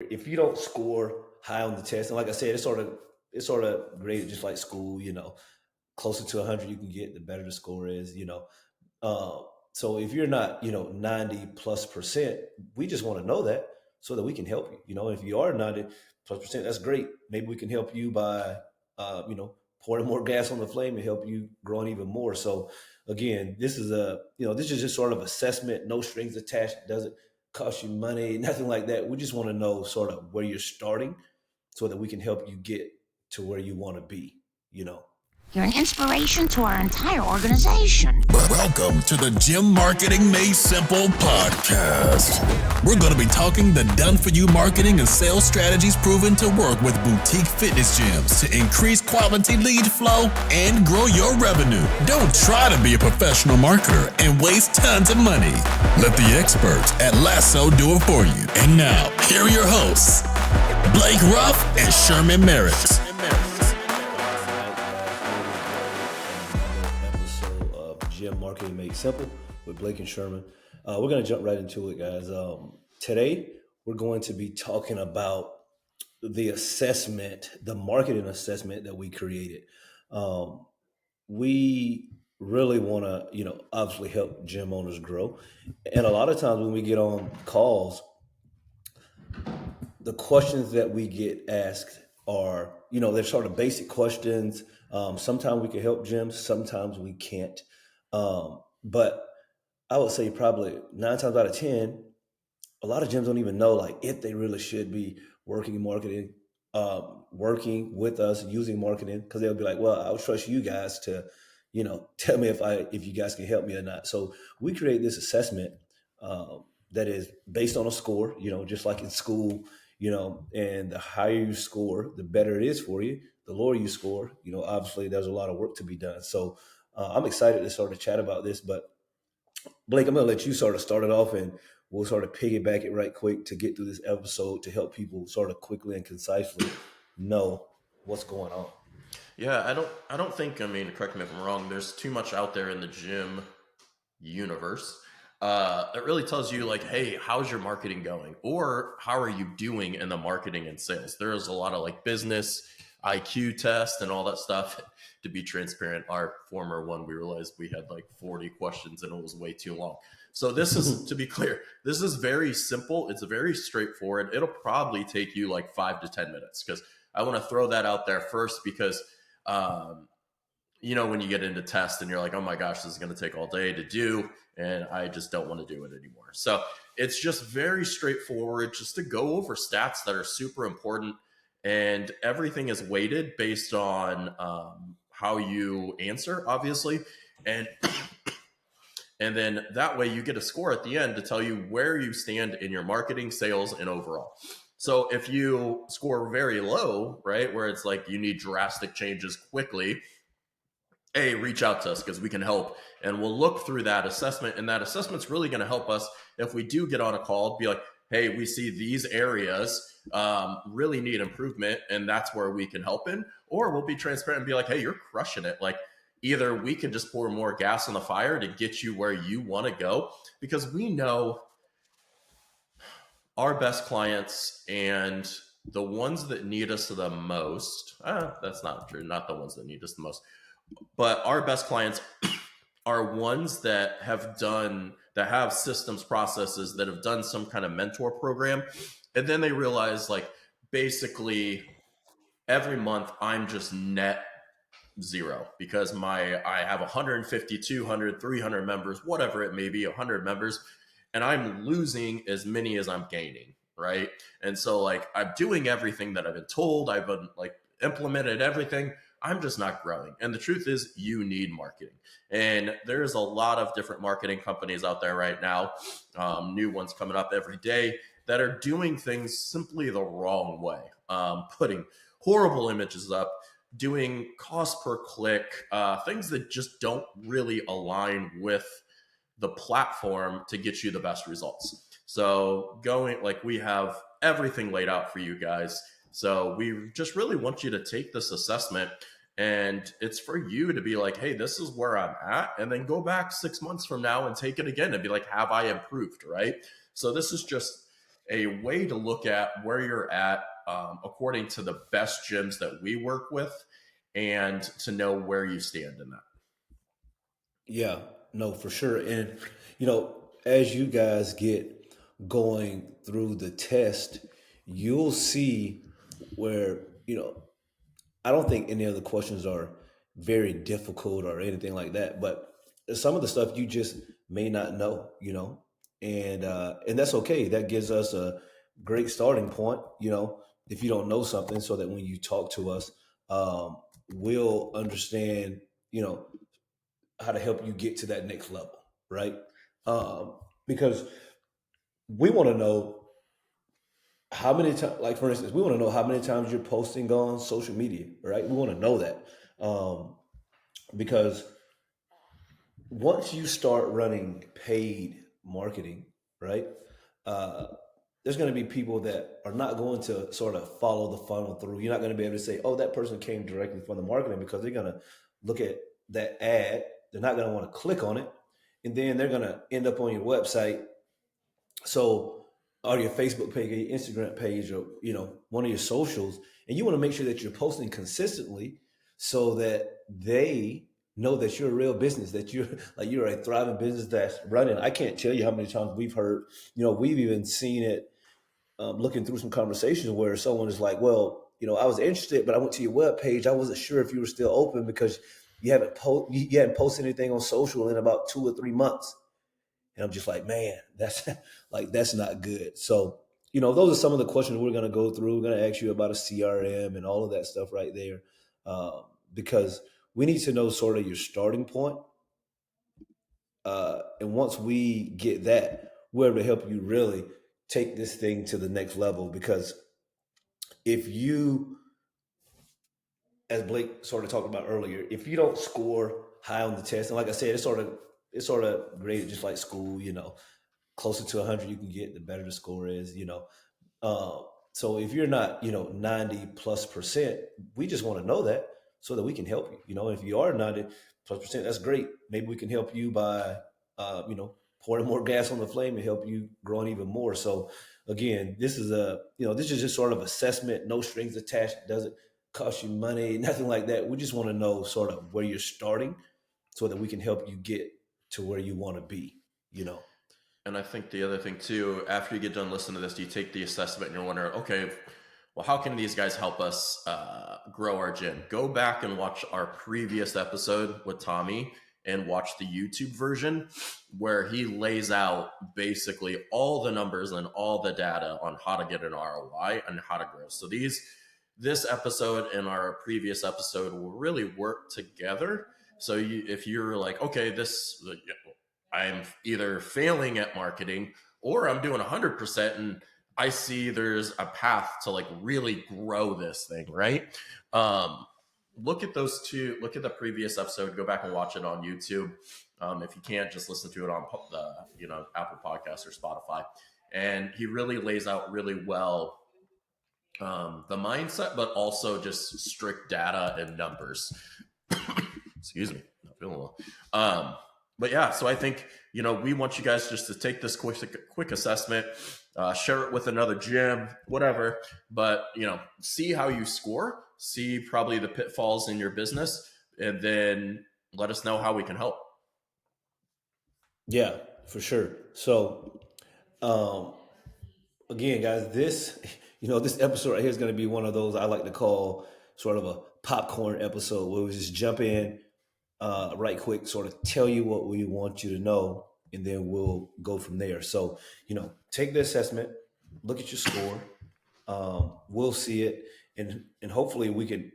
If you don't score high on the test, and like I said, it's sort of graded just like school. Closer to 100 you can get, the better the score is. Uh, so if you're not, 90+%, we just want to know that so that we can help you. If you are 90+%, that's great. Maybe we can help you by, pouring more gas on the flame and help you growing even more. So again, this is just sort of assessment, no strings attached. It doesn't cost you money, nothing like that. We just want to know sort of where you're starting so that we can help you get to where you want to be, you know. You're an inspiration to our entire organization. Welcome to the Gym Marketing Made Simple podcast. We're going to be talking the done-for-you marketing and sales strategies proven to work with boutique fitness gyms to increase quality lead flow and grow your revenue. Don't try to be a professional marketer and waste tons of money. Let the experts at Lasso do it for you. And now, here are your hosts, Blake Ruff and Sherman Merricks. Episode of Gym Marketing Made Simple with Blake and Sherman. We're going to jump right into it, guys. Today, we're going to be talking about the assessment, the marketing assessment that we created. We really want to, obviously help gym owners grow. And a lot of times when we get on calls, the questions that we get asked are, they're sort of basic questions. Sometimes we can help gyms, sometimes we can't. But I would say probably 9 times out of 10, a lot of gyms don't even know like if they really should be working in marketing, working with us, using marketing, because they'll be like, well, I'll trust you guys to, tell me if you guys can help me or not. So we create this assessment that is based on a score, just like in school, and the higher you score, the better it is for you. The lower you score, obviously there's a lot of work to be done. So I'm excited to sort of chat about this, but Blake, I'm going to let you sort of start it off and we'll sort of piggyback it right quick to get through this episode to help people sort of quickly and concisely know what's going on. Yeah, I don't think, I mean, correct me if I'm wrong, there's too much out there in the gym universe. It really tells you like, hey, how's your marketing going? Or how are you doing in the marketing and sales? There's a lot of like business IQ tests and all that stuff. To be transparent, our former one, we realized we had like 40 questions and it was way too long. So this is, to be clear, this is very simple. It's very straightforward. It'll probably take you like 5 to 10 minutes because I want to throw that out there first because, when you get into test and you're like, oh my gosh, this is going to take all day to do, and I just don't want to do it anymore. So it's just very straightforward, just to go over stats that are super important, and everything is weighted based on how you answer, obviously, and and then that way you get a score at the end to tell you where you stand in your marketing, sales, and overall. So if you score very low, right, where it's like you need drastic changes quickly, reach out to us because we can help, and we'll look through that assessment, and that assessment's really going to help us if we do get on a call, be like, hey, we see these areas really need improvement, and that's where we can help in. Or we'll be transparent and be like, hey, you're crushing it. Like, either we can just pour more gas on the fire to get you where you want to go, because we know our best clients and the ones that need us the most, that's not true, not the ones that need us the most, but our best clients are ones that have systems, processes, that have done some kind of mentor program. And then they realize, like, basically every month I'm just net zero because I have 150, 200, 300 members, whatever it may be, 100 members, and I'm losing as many as I'm gaining, right? And so, like, I'm doing everything that I've been told, I've been like implemented everything, I'm just not growing. And the truth is, you need marketing. And there's a lot of different marketing companies out there right now, new ones coming up every day, that are doing things simply the wrong way, putting horrible images up, doing cost per click, things that just don't really align with the platform to get you the best results. So we have everything laid out for you guys. So we just really want you to take this assessment, and it's for you to be like, hey, this is where I'm at. And then go back 6 months from now and take it again and be like, have I improved, right? So this is just a way to look at where you're at according to the best gyms that we work with, and to know where you stand in that. Yeah, no, for sure. And, as you guys get going through the test, you'll see where, I don't think any of the questions are very difficult or anything like that, but some of the stuff you just may not know, and that's okay. That gives us a great starting point, if you don't know something, so that when you talk to us, um, we'll understand, you know, how to help you get to that next level, right? Um, because we want to know how many times, like for instance, we want to know how many times you're posting on social media, right? We want to know that um, because once you start running paid marketing, right? Uh, there's going to be people that are not going to sort of follow the funnel through. You're not going to be able to say, "Oh, that person came directly from the marketing," because they're going to look at that ad. They're not going to want to click on it, and then they're going to end up on your website. So, or your Facebook page, or your Instagram page, or one of your socials, and you want to make sure that you're posting consistently, so that they know that you're a real business, that you're a thriving business that's running. I can't tell you how many times we've heard, we've even seen it, looking through some conversations where someone is like, "Well, I was interested, but I went to your web page. I wasn't sure if you were still open because you hadn't posted anything on social in about 2 or 3 months." And I'm just like, man, that's that's not good. So, those are some of the questions we're going to go through. We're going to ask you about a CRM and all of that stuff right there, because we need to know sort of your starting point. And once we get that, we're able to help you really take this thing to the next level. Because if you, as Blake sort of talked about earlier, if you don't score high on the test, and like I said, it's sort of graded just like school, closer to 100 you can get, the better the score is. Uh, so if you're not, 90+%, we just want to know that so that we can help you. If you are 90+%, that's great. Maybe we can help you by, pouring more gas on the flame and help you growing even more. So again, this is just sort of assessment, no strings attached. It doesn't cost you money, nothing like that. We just want to know sort of where you're starting so that we can help you get to where you want to be, you know. And I think the other thing too, after you get done listening to this, you take the assessment and you're wondering, okay, well, how can these guys help us grow our gym? Go back and watch our previous episode with Tommy and watch the YouTube version where he lays out basically all the numbers and all the data on how to get an ROI and how to grow. So this episode and our previous episode will really work together. So if you're like, okay, I'm either failing at marketing or I'm doing 100%, and I see there's a path to like really grow this thing, right? Look at those two. Look at the previous episode. Go back and watch it on YouTube. If you can't, just listen to it on Apple Podcasts or Spotify. And he really lays out really well the mindset, but also just strict data and numbers. Excuse me, not feeling well. But yeah, so I think we want you guys just to take this quick assessment, share it with another gym, whatever. But see how you score, see probably the pitfalls in your business, and then let us know how we can help. Yeah, for sure. So, um, again, guys, this episode right here is going to be one of those I like to call sort of a popcorn episode where we just jump in, right quick, sort of tell you what we want you to know, and then we'll go from there. So, take the assessment, look at your score. We'll see it, and hopefully we can,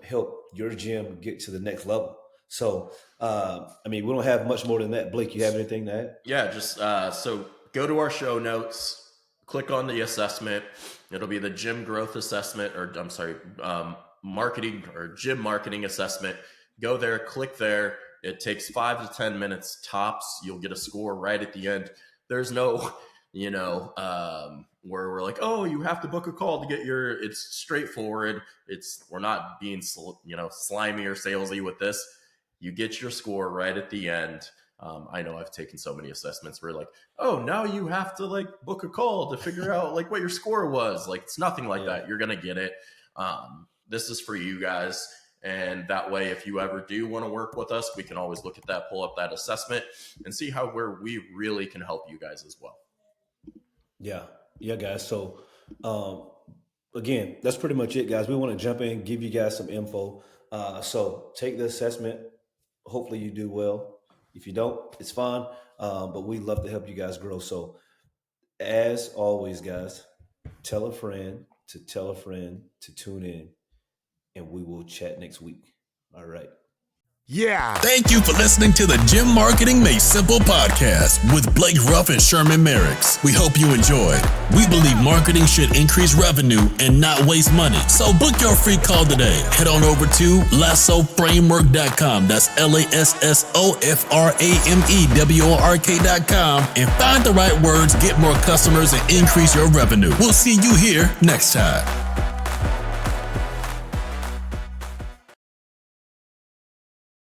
help your gym get to the next level. So, we don't have much more than that. Blake, you have anything to add? Yeah, just so go to our show notes, click on the assessment. It'll be the gym growth assessment, or I'm sorry, marketing or gym marketing assessment. Go there, click there. It takes 5 to 10 minutes tops. You'll get a score right at the end. There's no, where we're like, oh, you have to book a call to get your. It's straightforward. We're not being, slimy or salesy with this. You get your score right at the end. I know I've taken so many assessments where like, oh, now you have to like book a call to figure out like what your score was. Like, it's nothing like that. You're going to get it. This is for you guys. And that way, if you ever do want to work with us, we can always look at that, pull up that assessment and see where we really can help you guys as well. Yeah, guys. So, again, that's pretty much it, guys. We want to jump in, give you guys some info. So take the assessment. Hopefully you do well. If you don't, it's fine. But we'd love to help you guys grow. So as always, guys, tell a friend to tune in, and we will chat next week. All right. Yeah. Thank you for listening to the Gym Marketing Made Simple podcast with Blake Ruff and Sherman Merricks. We hope you enjoyed. We believe marketing should increase revenue and not waste money. So book your free call today. Head on over to lassoframework.com. That's lassoframework.com and find the right words, get more customers, and increase your revenue. We'll see you here next time.